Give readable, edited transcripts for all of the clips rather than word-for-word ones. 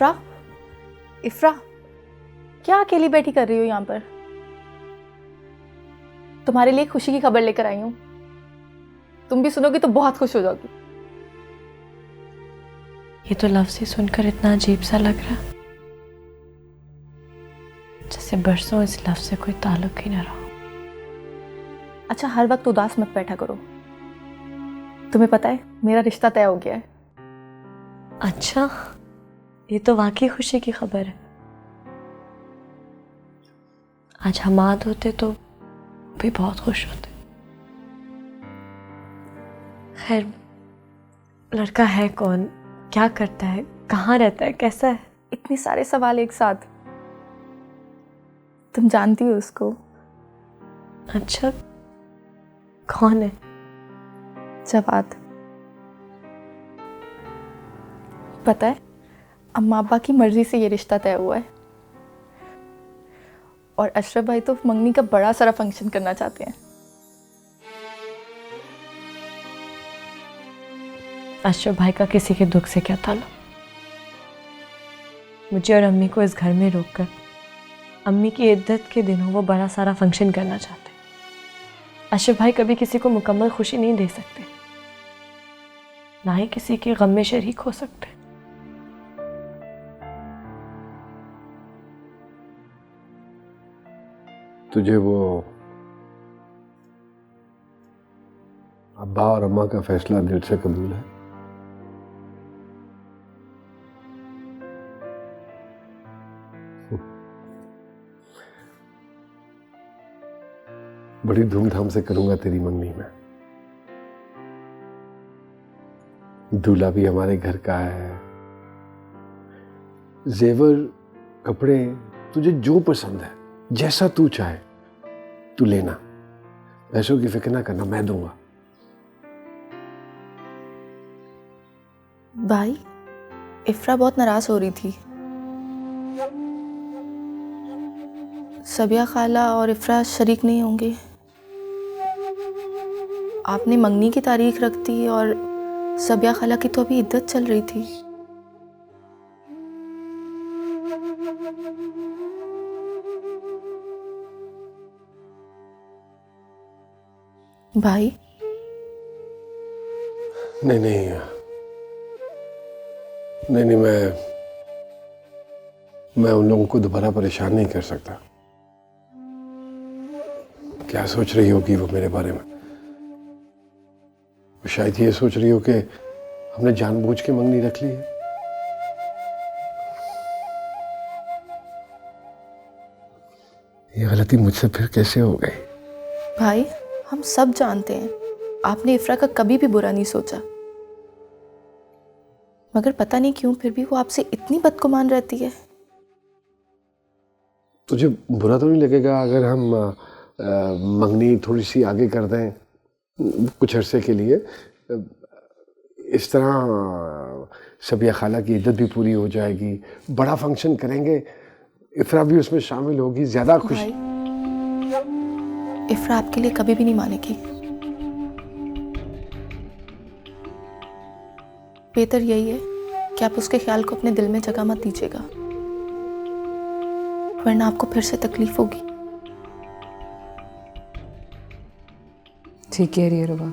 इफ्रा, इफ्रा, क्या अकेली बैठी कर रही हो यहाँ पर? तुम्हारे लिए खुशी की खबर लेकर आई हूँ। तुम भी सुनोगी तो बहुत खुश हो जाओगी। ये तो लफ्ज़ ही सुनकर इतना अजीब सा लग रहा, जैसे बरसों इस लफ्ज़ से कोई ताल्लुक ही ना रहा। अच्छा, हर वक्त उदास मत बैठा करो। तुम्हें पता है मेरा रिश्ता तय हो गया है। अच्छा, ये तो वाकई खुशी की खबर है। आज हमाद होते तो भी बहुत खुश होते। खैर, लड़का है कौन, क्या करता है, कहाँ रहता है, कैसा है? इतने सारे सवाल एक साथ। तुम जानती हो उसको? अच्छा, कौन है? जवाद। पता है, अम्मा अब्बा की मर्जी से ये रिश्ता तय हुआ है और अशरफ भाई तो मंगनी का बड़ा सारा फंक्शन करना चाहते हैं। अशरफ भाई का किसी के दुख से क्या ताल्लुक? मुझे और अम्मी को इस घर में रोककर अम्मी की इद्दत के दिनों वो बड़ा सारा फंक्शन करना चाहते। अशरफ भाई कभी किसी को मुकम्मल खुशी नहीं दे सकते, ना ही किसी के गम में शरीक हो सकते। तुझे वो अब्बा और अम्मा का फैसला दिल से कबूल है? बड़ी धूमधाम से करूंगा तेरी मंगनी में। दूल्हा भी हमारे घर का है। जेवर, कपड़े, तुझे जो पसंद है, जैसा तू चाहे तू लेना। पैसों की फिक्र ना करना, मैं दूंगा। भाई, इफ्रा बहुत नाराज हो रही थी। सबिया खाला और इफ्रा शरीक नहीं होंगे। आपने मंगनी की तारीख रख दी और सबिया खाला की तो अभी इद्दत चल रही थी। भाई, नहीं नहीं नहीं नहीं, मैं उन लोगों को दोबारा परेशान नहीं कर सकता। क्या सोच रही होगी वो मेरे बारे में? वो शायद ये सोच रही हो कि हमने जानबूझ के मंगनी रख ली है। ये गलती मुझसे फिर कैसे हो गई? भाई, हम सब जानते हैं आपने इफ्रा का कभी भी बुरा नहीं सोचा, मगर पता नहीं क्यों फिर भी वो आपसे इतनी बदगुमान रहती है। तुझे बुरा तो नहीं लगेगा अगर हम मंगनी थोड़ी सी आगे कर दें कुछ अरसे के लिए? इस तरह सबिया खाला की इद्दत भी पूरी हो जाएगी, बड़ा फंक्शन करेंगे, इफ्रा भी उसमें शामिल होगी, ज्यादा खुश। इफ्रा आपके लिए कभी भी नहीं मानेगी। बेहतर यही है कि आप उसके ख्याल को अपने दिल में जगह मत दीजिएगा, वरना आपको फिर से तकलीफ होगी। ठीक कह रही है रुबा,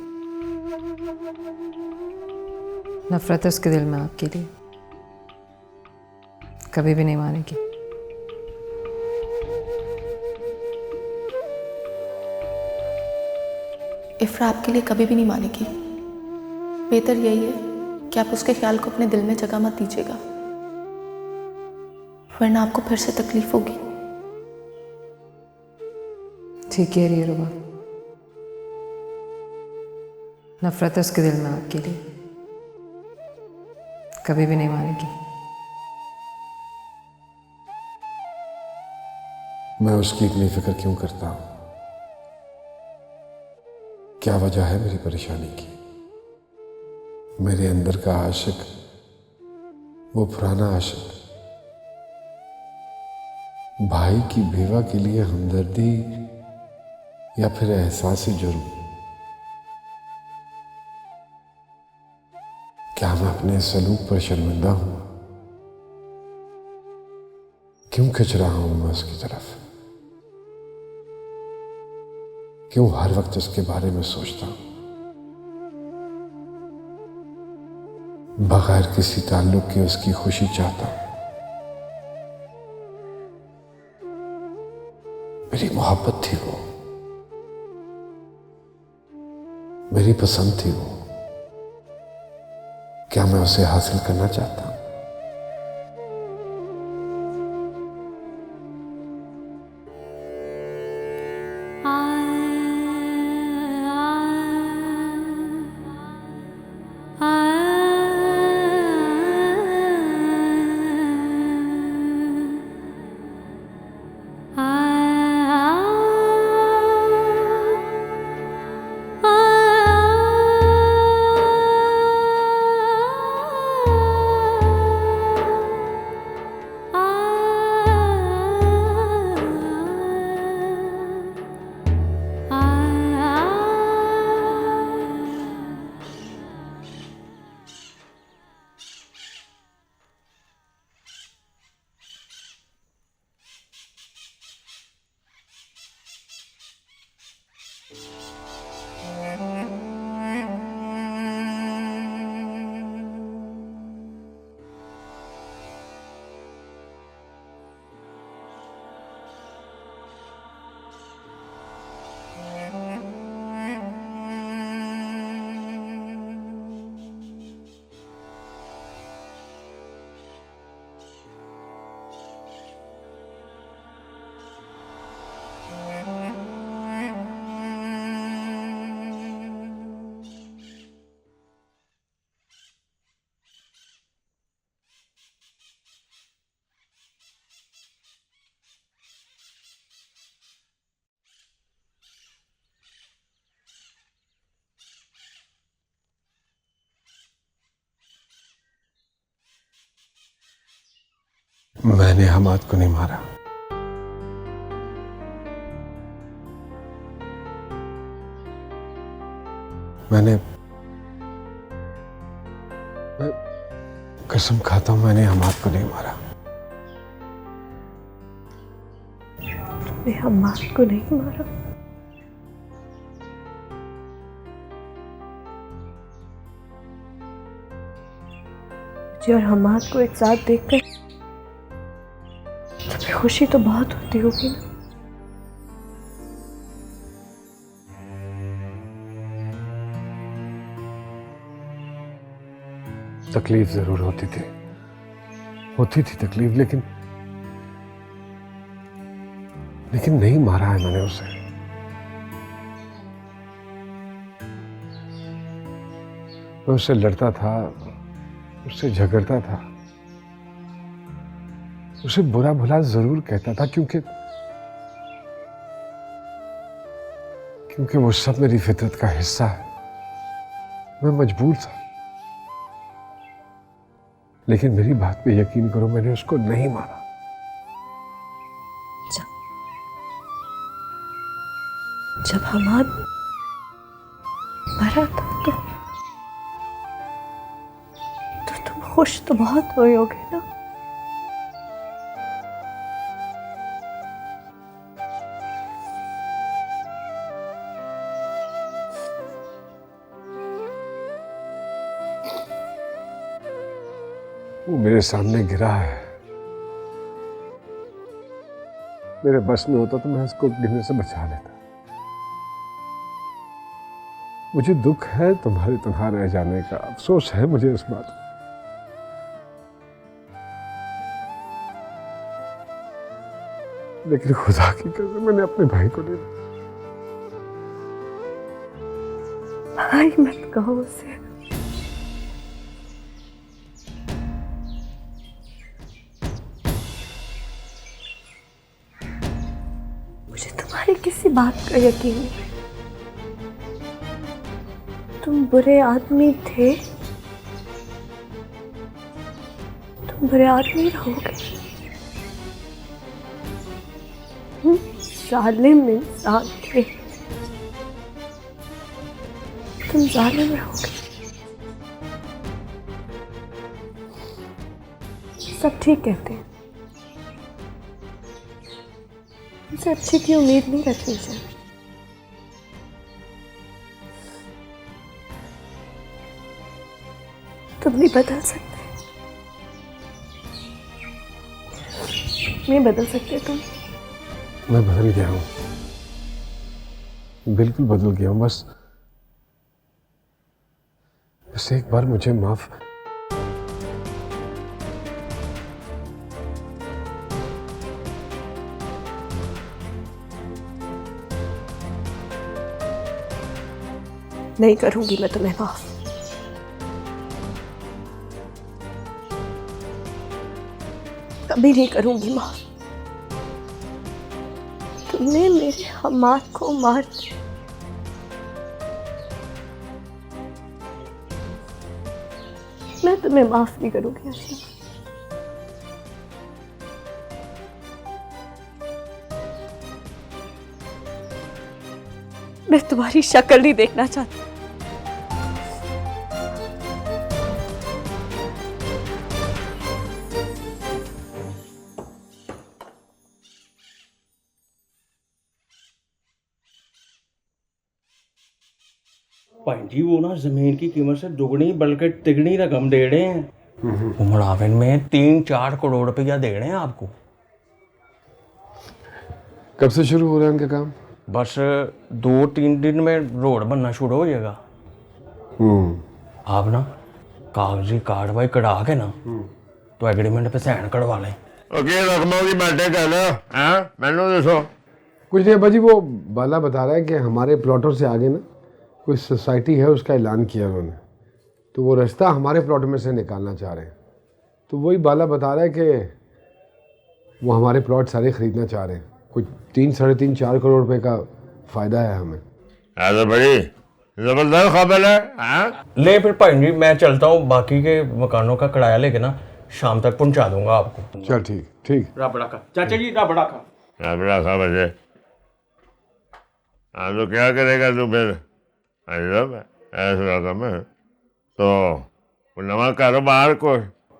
नफरत है उसके दिल में आपके लिए, कभी भी नहीं मानेगी। इफ्रा आपके लिए कभी भी नहीं मानेगी। बेहतर यही है कि आप उसके ख्याल को अपने दिल में जगह मत दीजिएगा, वरना आपको फिर से तकलीफ होगी। ठीक कह रही है रुबा, नफरत है उसके दिल में आपके लिए, कभी भी नहीं मानेगी। मैं उसकी इतनी फिक्र क्यों करता हूं? क्या वजह है मेरी परेशानी की? मेरे अंदर का आशिक, वो पुराना आशिक, भाई की बेवा के लिए हमदर्दी या फिर एहसास जुर्म? क्या मैं अपने सलूक पर शर्मिंदा हूं? क्यों खिंच रहा हूं मैं उसकी तरफ? क्यों हर वक्त उसके बारे में सोचता हूं? बगैर किसी ताल्लुक के उसकी खुशी चाहता हूं। मेरी मोहब्बत थी वो, मेरी पसंद थी वो। क्या मैं उसे हासिल करना चाहता हूं? मैंने हमाद को नहीं मारा। मैं कसम खाता हूं मैंने हमाद को नहीं मारा। तुमने हमाद को नहीं मारा? मुझे और हमाद को एक साथ देखकर तुम्हें खुशी तो बहुत होती होगी ना? तकलीफ जरूर होती थी तकलीफ, लेकिन नहीं मारा है मैंने उसे। मैं उससे लड़ता था, उससे झगड़ता था, उसे बुरा भला जरूर कहता था, क्योंकि वो सब मेरी फितरत का हिस्सा है। मैं मजबूर था, लेकिन मेरी बात पे यकीन करो, मैंने उसको नहीं मारा। जब हमाद मरा था तो तुम खुश तो बहुत हुए होगे ना? वो मेरे सामने गिरा है, मेरे बस में होता तो मैं उसको गिरने से बचा लेता। मुझे दुख है तुम्हारे तन्हा रह जाने का, अफसोस है मुझे इस बात का। लेकिन खुदा की कसम मैंने अपने भाई को नहीं। भाई मत कहो उसे। मुझे तुम्हारी किसी बात का यकीन नहीं। तुम बुरे आदमी थे, तुम बुरे आदमी रहोगे। जालिम इंसान थे, तुम जालिम रहोगे। सब ठीक कहते हैं, उनसे अच्छे की उम्मीद नहीं रखनी चाहिए। तुम नहीं बदल सकते, नहीं बदल सकते तुम। मैं बदल गया हूँ, बिल्कुल बदल गया हूँ। बस एक बार मुझे माफ। नहीं करूंगी मैं तुम्हें माफ। कभी नहीं करूंगी माफ। तुमने मेरे हमाद को मार दिया। मैं तुम्हें माफ नहीं करूंगी अशरफ। मैं तुम्हारी शक्ल नहीं देखना चाहती। भाई जी वो ना जमीन की कीमत से दुगनी बल्कि तिगनी रकम दे रहे हैं। वो मुआविन में 3-4 करोड़ रुपया दे रहे हैं आपको। कब से शुरू हो रहा है इनका काम? बस 2-3 दिन में रोड बनना शुरू हो जाएगा। आप ना कागजी कार्रवाई करा के ना तो एग्रीमेंट पे साइन करवा लें। ओके रकमों की बातें कर लो। हाँ मैंने देखो कुछ नहीं अब्बा जी, वो बाला बता रहा है कि हमारे प्लॉटों से आगे ना कोई सोसाइटी है, उसका ऐलान किया उन्होंने, तो वो रास्ता हमारे प्लॉट में से निकालना चाह रहे हैं। तो वही बाला बता रहा है कि वो हमारे प्लॉट सारे ख़रीदना चाह रहे हैं। कुछ 3-3.5-4 करोड़ रुपए का फ़ायदा है हमें। तो बड़ी जबरदस्त खबर है। हाँ ले फिर भाई जी मैं चलता हूँ, बाकी के मकानों का किराया लेके ना शाम तक पहुँचा दूंगा आपको। चल ठीक ठीक। रब रखा चाचा जी, रब रखा। बड़ा खबर है। हाँ तो क्या करेगा तू फिर? ऐसा रकम है तो नवा कारोबार को।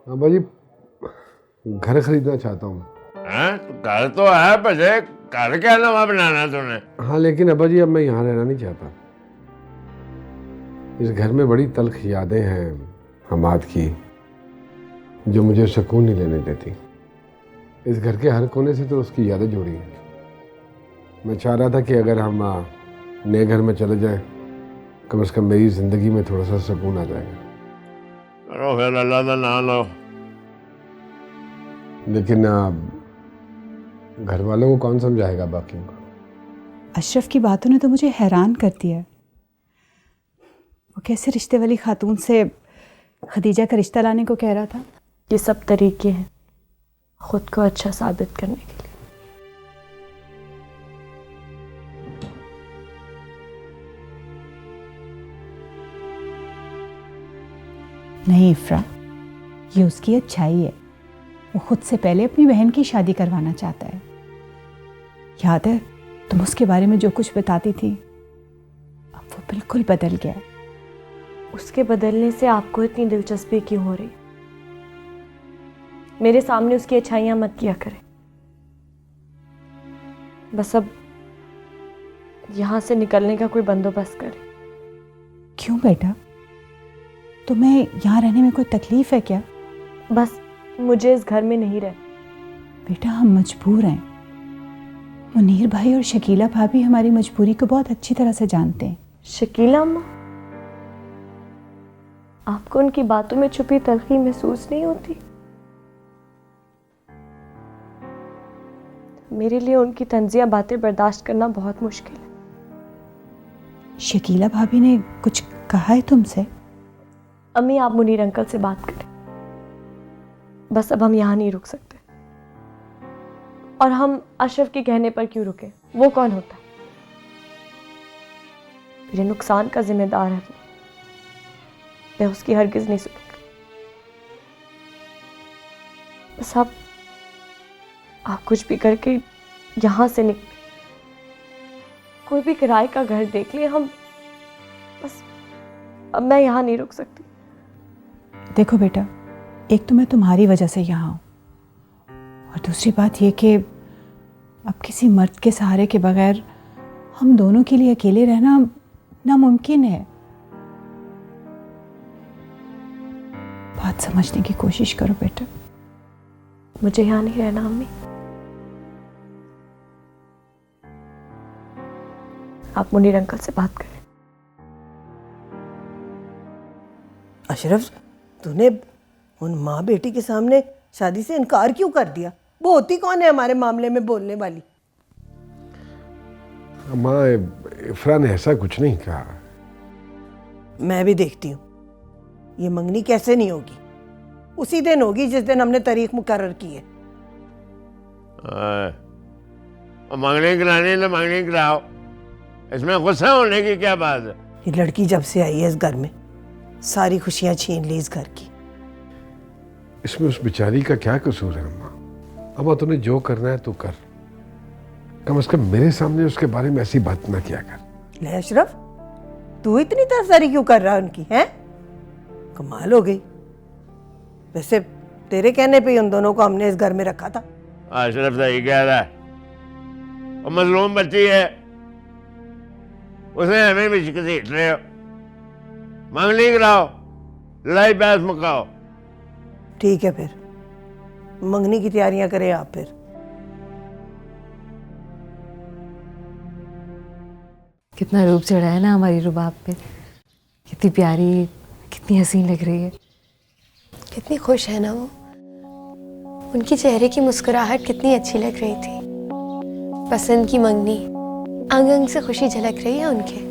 अब्बा जी घर खरीदना चाहता हूँ। हाँ तो घर तो है बजे, घर क्या नवा बनाना तूने? हाँ लेकिन अब्बा जी अब मैं यहाँ रहना नहीं चाहता। इस घर में बड़ी तल्ख यादें हैं हमाद की, जो मुझे सुकून नहीं लेने देती। इस घर के हर कोने से तो उसकी यादें जुड़ी हैं। मैं चाह रहा था कि अगर हम नए घर में चले जाएं, कम से कम मेरी ज़िंदगी में थोड़ा सा सुकून आ जाएगा। करो फिर अल्लाह का नाम लो। लेकिन घर वालों को कौन समझाएगा बाकियों को? अशरफ की बातों ने तो मुझे हैरान कर दिया। वो कैसे रिश्ते वाली खातून से खदीजा का रिश्ता लाने को कह रहा था। ये सब तरीके हैं खुद को अच्छा साबित करने के लिए। नहीं इफ्रा, ये उसकी अच्छाई है। वो खुद से पहले अपनी बहन की शादी करवाना चाहता है। याद है तुम उसके बारे में जो कुछ बताती थी, अब वो बिल्कुल बदल गया। उसके बदलने से आपको इतनी दिलचस्पी क्यों हो रही? मेरे सामने उसकी अच्छाइयां मत किया करें। बस अब यहां से निकलने का कोई बंदोबस्त करें। क्यों बेटा, तुम्हें यहाँ रहने में कोई तकलीफ है क्या? बस मुझे इस घर में नहीं रह। बेटा हम मजबूर हैं। मुनीर भाई और शकीला भाभी हमारी मजबूरी को बहुत अच्छी तरह से जानते हैं। शकीला अम्मा, आपको उनकी बातों में छुपी तलखी महसूस नहीं होती? मेरे लिए उनकी तंजिया बातें बर्दाश्त करना बहुत मुश्किल है। शकीला भाभी ने कुछ कहा है तुमसे? अम्मी आप मुनीर अंकल से बात करें। बस अब हम यहाँ नहीं रुक सकते। और हम अशरफ के कहने पर क्यों रुके? वो कौन होता है? मेरे नुकसान का जिम्मेदार है वो। मैं उसकी हरगिज नहीं सुनूंगी। बस आप कुछ भी करके यहाँ से निकले, कोई भी किराए का घर देख लिए हम। बस अब मैं यहाँ नहीं रुक सकती। देखो बेटा, एक तो मैं तुम्हारी वजह से यहाँ हूँ, और दूसरी बात ये कि अब किसी मर्द के सहारे के बगैर हम दोनों के लिए अकेले रहना नामुमकिन है। बात समझने की कोशिश करो बेटा। मुझे यहाँ नहीं रहना अम्मी। आप मुनीर अंकल से बात करें। अशरफ, तूने उन माँ बेटी के सामने शादी से इनकार क्यों कर दिया? वो होती कौन है हमारे मामले में बोलने वाली? अम्मा, इफ्रा ने ऐसा कुछ नहीं कहा। मैं भी देखती हूँ ये मंगनी कैसे नहीं होगी। उसी दिन होगी जिस दिन हमने तारीख मुकर्रर की है। मंगनी करानी तो मंगनी कराओ, इसमें गुस्सा होने की क्या बात है? ये लड़की जब से आई है इस घर में सारी खुशियां छीन ली इस घर की। इसमें उस बेचारी का क्या कसूर है अम्मा? अम्मा, तूने जो करना है तो कर, कम से कम मेरे सामने उसके बारे में ऐसी बात ना किया कर। ले अशरफ, तू इतनी तरफदारी क्यों कर रहा है उनकी? हैं, कमाल हो गई। वैसे तेरे कहने पे ही उन दोनों को हमने इस घर में रखा था। अशरफ सही कह रहा है, वो मजलूम बच्ची है, उसे हमें भी घसीट रहे हो। मंगनी कराओ, लड़ाई बहस मुकाओ। ठीक है, फिर मंगनी की तैयारियां करें आप। फिर कितना रूप चढ़ा है ना हमारी रुबाब पे। कितनी प्यारी, कितनी हसीन लग रही है। कितनी खुश है ना वो। उनकी चेहरे की मुस्कुराहट कितनी अच्छी लग रही थी। पसंद की मंगनी, अंग अंग से खुशी झलक रही है उनके।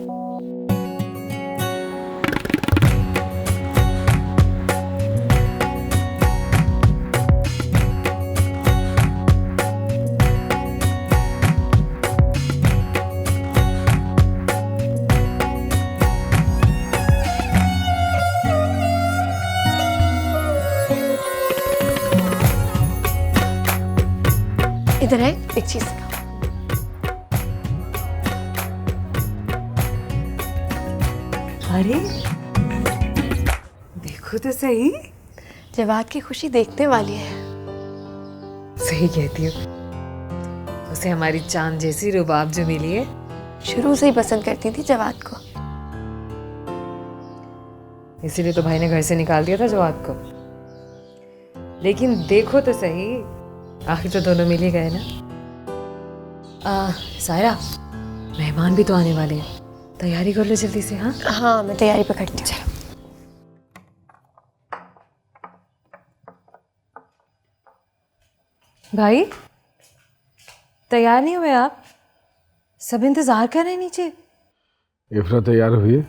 इधर है, एक चीज का। अरे देखो तो सही, जवाद की खुशी देखने वाली है। सही कहती हो। उसे हमारी चांद जैसी रुबाब जो मिली है। शुरू से ही पसंद करती थी जवाद को। इसीलिए तो भाई ने घर से निकाल दिया था जवाद को। लेकिन देखो तो सही, आखिर तो दोनों मिल ही गए ना। सायरा, मेहमान भी तो आने वाले हैं, तैयारी कर लो जल्दी से। हाँ हाँ, मैं तैयारी पे करती हूँ। चलो। भाई, तैयार नहीं हुए आप? सब इंतजार कर रहे हैं नीचे। इफ्रा तैयार हुई है?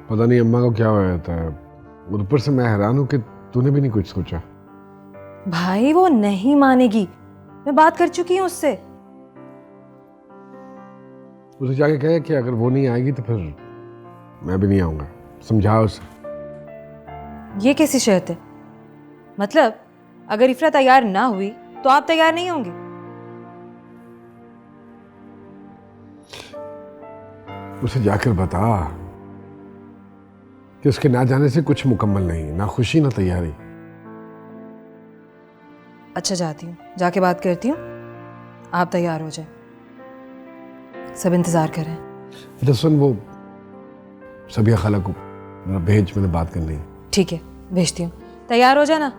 पता नहीं अम्मा को क्या हो जाता है। ऊपर से मैं हैरान हूं कि तूने भी नहीं कुछ सोचा। भाई वो नहीं मानेगी, मैं बात कर चुकी हूँ उससे। उसे जाके कहे कि अगर वो नहीं आएगी तो फिर मैं भी नहीं आऊंगा। समझाओ उसे। ये कैसी शर्त है? मतलब अगर इफ्रा तैयार ना हुई तो आप तैयार नहीं होंगे? उसे जाकर बता कि उसके ना जाने से कुछ मुकम्मल नहीं, ना खुशी ना तैयारी। अच्छा, जाती हूँ, जाके बात करती हूँ। आप तैयार हो जाए, सब इंतजार कर रहे हैं। अच्छा सुन, वो सबिया खाला को भेज, मैंने बात करनी है। ठीक है, भेजती हूँ। तैयार हो जाना।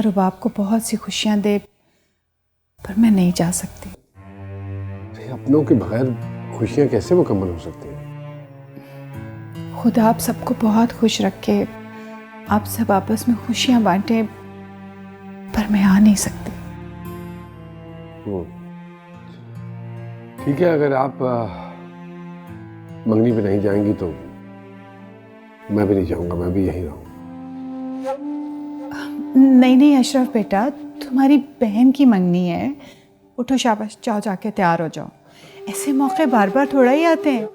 अल्लाह रुबाब को बहुत सी खुशियां दे, पर मैं नहीं जा सकती। अरे अपनों के बगैर खुशियाँ कैसे मुकम्मल हो सकती हैं? खुदा आप सबको बहुत खुश रखे, आप सब आपस में खुशियां बांटें, पर मैं आ नहीं सकती। ठीक है, अगर आप मंगनी पे नहीं जाएंगी तो मैं भी नहीं जाऊंगा, मैं भी यहीं रहूंगा। नहीं नहीं अशरफ बेटा, तुम्हारी बहन की मंगनी है। उठो शाबाश, जाओ जाके तैयार हो जाओ। ऐसे मौके बार बार थोड़ा ही आते हैं।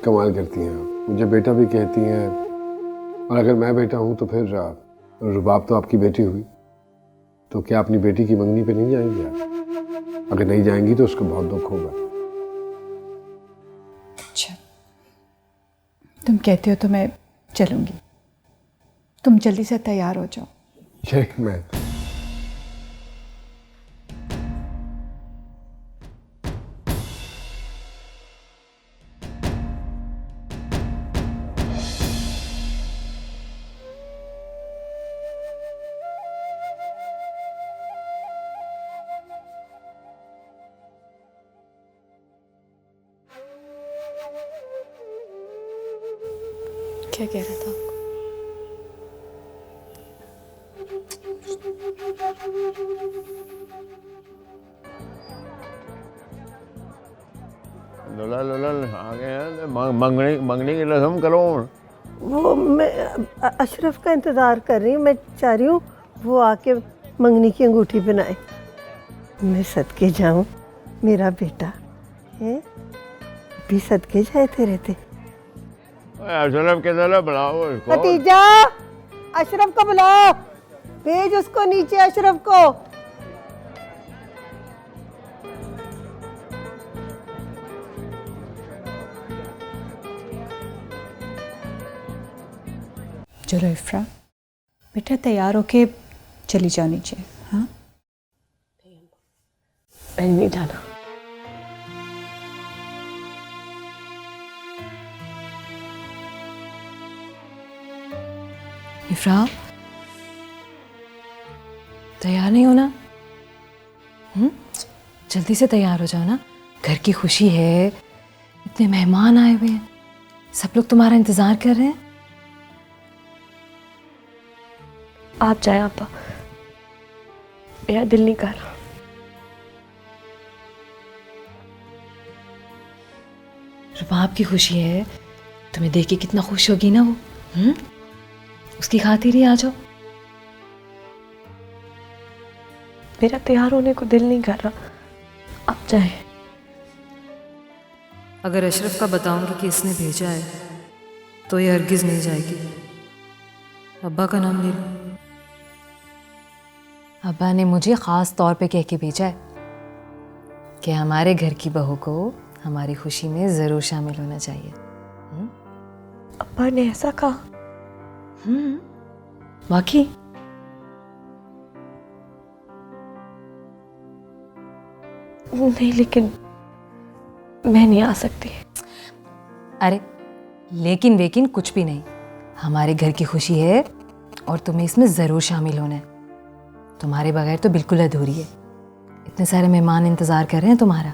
कमाल करती हैं आप, मुझे बेटा भी कहती हैं, और अगर मैं बेटा हूं तो फिर रुबाब तो आपकी बेटी हुई, तो क्या अपनी बेटी की मंगनी पे नहीं जाएंगी आप? अगर नहीं जाएंगी तो उसको बहुत दुख होगा। अच्छा, तुम कहते हो तो मैं चलूंगी। तुम जल्दी से तैयार हो जाओ। ठीक, मैं क्या कह रहा था आपको? लुला लुला आ गए हैं, मंगनी मंगनी की रस्म करो। वो मैं अशरफ का इंतज़ार कर रही हूँ। मैं चाह रही हूँ वो आके मंगनी की अंगूठी बनाए। मैं सदके जाऊँ, मेरा बेटा है भी सदके जाए तेरे थे। अशरफ के तरह बुलाओ इसको। खतीजा, अशरफ को बुलाओ, भेज उसको नीचे, अशरफ को। चलो इफ्रा, बेटा तैयार होके चली जाओ नीचे। हाँ, मैंने नहीं जाना। इफ्रा, तैयार नहीं होना? जल्दी से तैयार हो जाओ ना, घर की खुशी है, इतने मेहमान आए हुए हैं, सब लोग तुम्हारा इंतजार कर रहे हैं। आप जाए आपा, मेरा दिल नहीं कर रहा। रुबाब की खुशी है, तुम्हें देख के कितना खुश होगी ना वो। उसकी खातिर ही आ जाओ। मेरा तैयार होने को दिल नहीं कर रहा, आप जाए। अगर अशरफ का बताऊंगी कि इसने भेजा है तो ये हरगिज नहीं जाएगी। अब्बा का नाम ले लो। अब्बा ने मुझे ख़ास तौर पे कह के भेजा है कि हमारे घर की बहू को हमारी खुशी में ज़रूर शामिल होना चाहिए। अब्बा ने ऐसा कहा? वाकई? नहीं, लेकिन मैं नहीं आ सकती। अरे लेकिन वेकिन कुछ भी नहीं, हमारे घर की खुशी है और तुम्हें इसमें ज़रूर शामिल होना है। तुम्हारे बगैर तो बिल्कुल अधूरी है। इतने सारे मेहमान इंतज़ार कर रहे हैं तुम्हारा।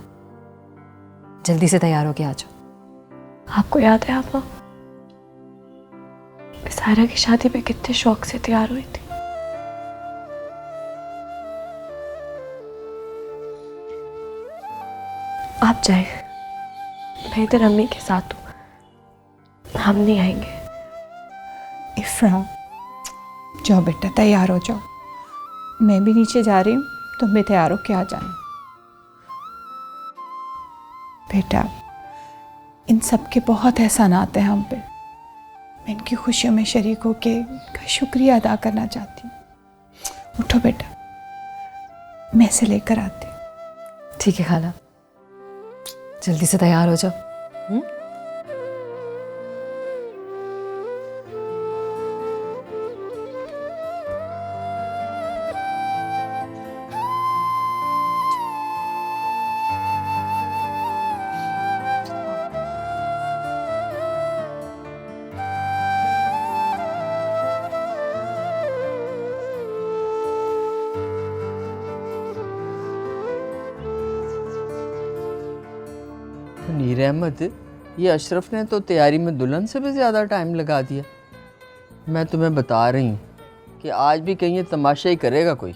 जल्दी से तैयार होके आ जाओ। आपको याद है आपा, मैं सायरा की शादी पे कितने शौक से तैयार हुई थी। आप जाए, मैं इधर अम्मी के साथ हूँ, हम नहीं आएंगे। इफ्रा, जाओ बेटा तैयार हो जाओ। मैं भी नीचे जा रही हूँ, तुम भी तैयार होके आ जाना। बेटा, इन सब के बहुत एहसानात हैं हम पे। मैं इनकी खुशियों में शरीक होके इनका शुक्रिया अदा करना चाहती हूँ। उठो बेटा, मैं इसे लेकर आती हूँ। ठीक है खाला, जल्दी से तैयार हो जाओ। नीर अहमद, ये अशरफ ने तो तैयारी में दुल्हन से भी ज़्यादा टाइम लगा दिया। मैं तुम्हें बता रही हूँ कि आज भी कहीं ये तमाशा ही करेगा कोई।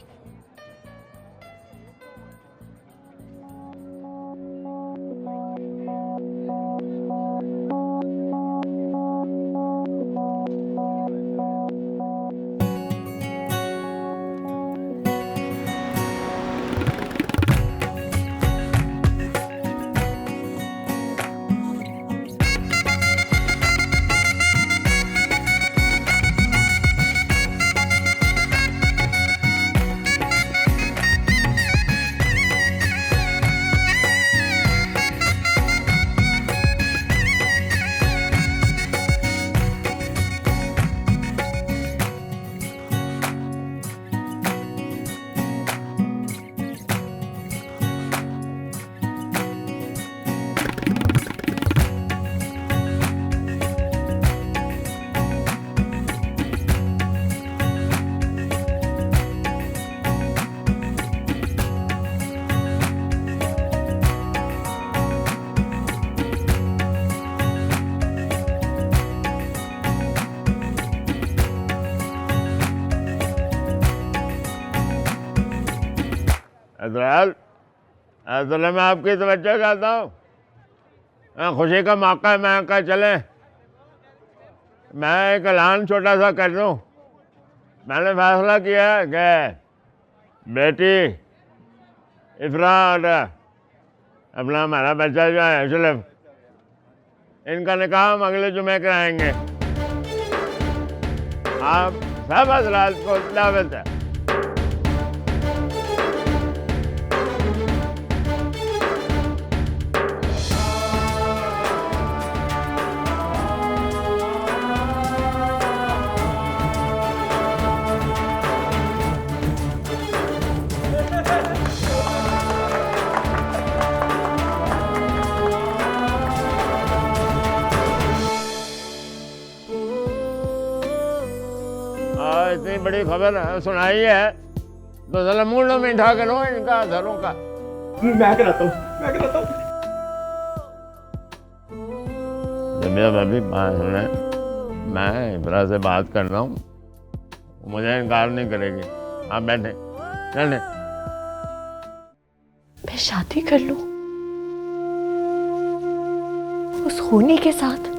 असल मैं आपकी तवज्जो चाहता हूँ। खुशी का मौका है, मैं कहा चले मैं एक ऐलान छोटा सा कर दूँ। मैंने फैसला किया है कि बेटी इफ्रा और अपना हमारा बच्चा जो है अशरफ, इनका निकाह हम अगले जुमे कराएंगे। आप सब हज़रात को दावत है। इतनी बड़ी खबर सुनाई है तो जरा मूड मीठा करो इनका घरों का। मैं कराता हूँ। अभी मैं इब्रा से बात कर रहा हूँ, मुझे इनकार नहीं करेगी। आप बैठे चले। मैं शादी कर लूं उस खूनी के साथ?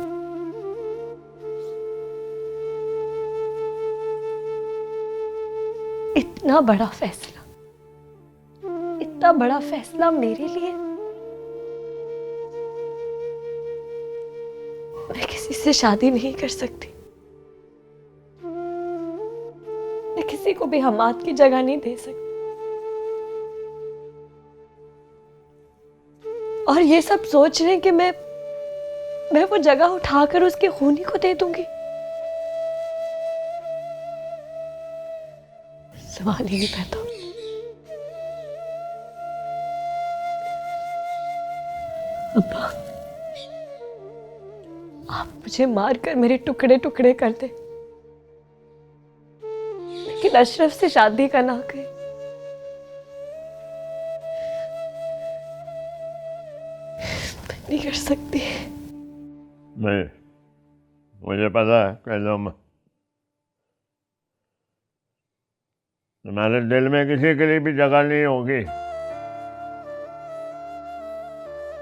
इतना बड़ा फैसला, इतना बड़ा फैसला मेरे लिए? मैं किसी से शादी नहीं कर सकती। मैं किसी को भी हमाद की जगह नहीं दे सकती। और ये सब सोच रहे हैं कि मैं वो जगह उठाकर उसके खूनी को दे दूंगी। सवाल ही नहीं पैदा। अब्बा, आप मुझे मारकर मेरे टुकड़े टुकड़े कर दे, लेकिन अशरफ से शादी का ना करें। मैं नहीं कर सकती। नहीं, मुझे पता है कि तुम्हारे दिल में किसी के लिए भी जगह नहीं होगी,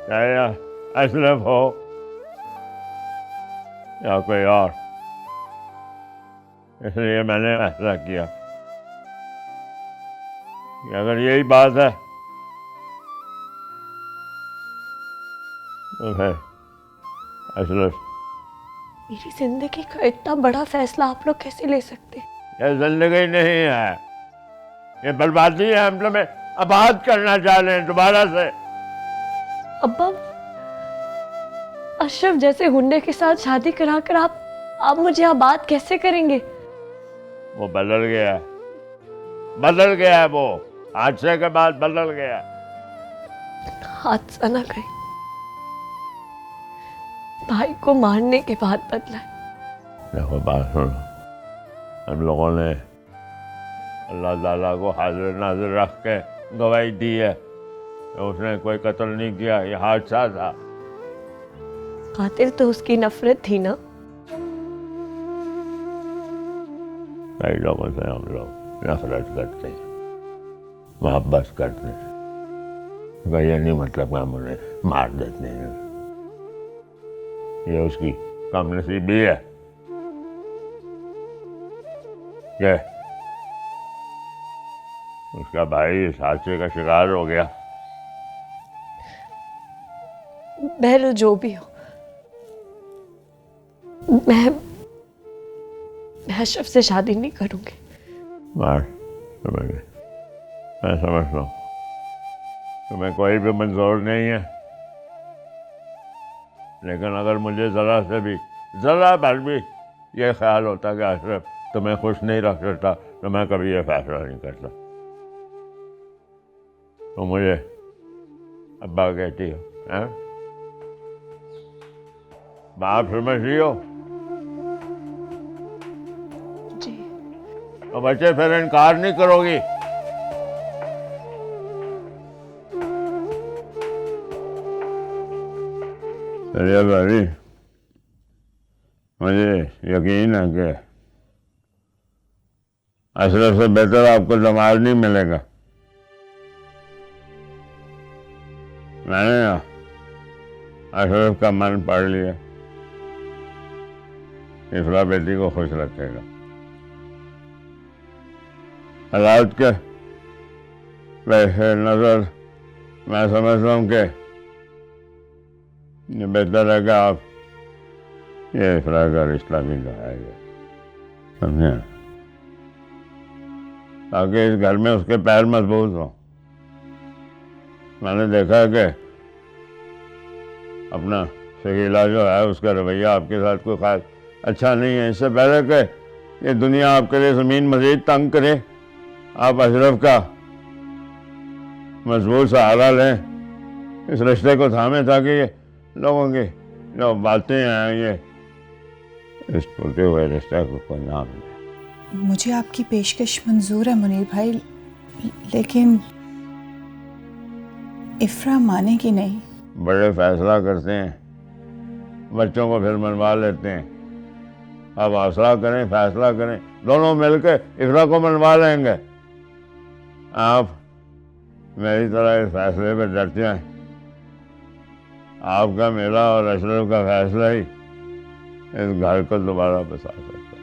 चाहे अशरफ हो या कोई और। इसलिए मैंने फैसला किया कि अगर यही बात है तो फिर अशरफ। मेरी जिंदगी का इतना बड़ा फैसला आप लोग कैसे ले सकते? ये जिंदगी नहीं है, ये बर्बादी है। हम तुम्हें आबाद करना चाह रहे हैं दोबारा से। अब्बा, अशरफ जैसे गुंडे के साथ शादी कराकर आप मुझे आबाद कैसे करेंगे? वो बदल गया है, वो हादसे के बाद बदल गया। हादसा ना कहे, भाई को मारने के बाद बदला। देखो बात सुनो, हम लोगों ने अल्लाह ताला को हाजिर नाजिर रख के गवाही दी है कि उसने कोई कत्ल नहीं किया, ये हादसा था। कातिल तो उसकी नफरत थी ना। कई लोगों से हम लोग नफरत करते हैं, मोहब्बत करते हैं, ये नहीं मतलब हम उन्हें मार देते हैं। ये उसकी कमनसीबी है कि उसका भाई इस हादसे का शिकार हो गया। बहरहाल जो भी हो, मैं अशरफ से शादी नहीं करूंगी। मैं समझता हूँ तुम्हें कोई भी मंजूर नहीं है, लेकिन अगर मुझे ज़रा भर भी ये ख्याल होता कि अशरफ तुम्हें खुश नहीं रख सकता तो मैं कभी ये फैसला नहीं करता। तो मुझे अब्बा कहती हो, हैं? बाप समझ रही हो? जी। तो बच्चे फिर इनकार नहीं करोगी? चलिए भाभी, मुझे यकीन है कि अशरफ से बेहतर आपको दमाद नहीं मिलेगा। मैंने ना अशरफ का मन पढ़ लिया, इफ्रा बेटी को खुश रखेगा। हालात के वैसे नजर मैं समझता हूँ कि ये बेहतर है कि आप ये इफ्रा का रिश्ता भी लगाएंगे, समझे, ताकि इस घर में उसके पैर मजबूत हों। मैंने देखा है कि अपना शकीला जो है उसका रवैया आपके साथ कोई खास अच्छा नहीं है। इससे पहले कि ये दुनिया आपके लिए ज़मीन मज़ीद तंग करे, आप अशरफ का मजबूत सहारा लें, इस रिश्ते को थामें, ताकि ये लोगों की जो बातें हैं ये इस टूटे हुए रिश्ते को कोई नाम दे। मुझे आपकी पेशकश मंजूर है मुनीर भाई, लेकिन इफ्रा मानेगी नहीं। बड़े फैसला करते हैं, बच्चों को फिर मनवा लेते हैं। आप हौसला करें, फैसला करें, दोनों मिलकर इफ्रा को मनवा लेंगे। आप मेरी तरह इस फैसले पर डरते हैं। आपका, मेरा और अशरफ का फैसला ही इस घर को दोबारा बसा सकता है।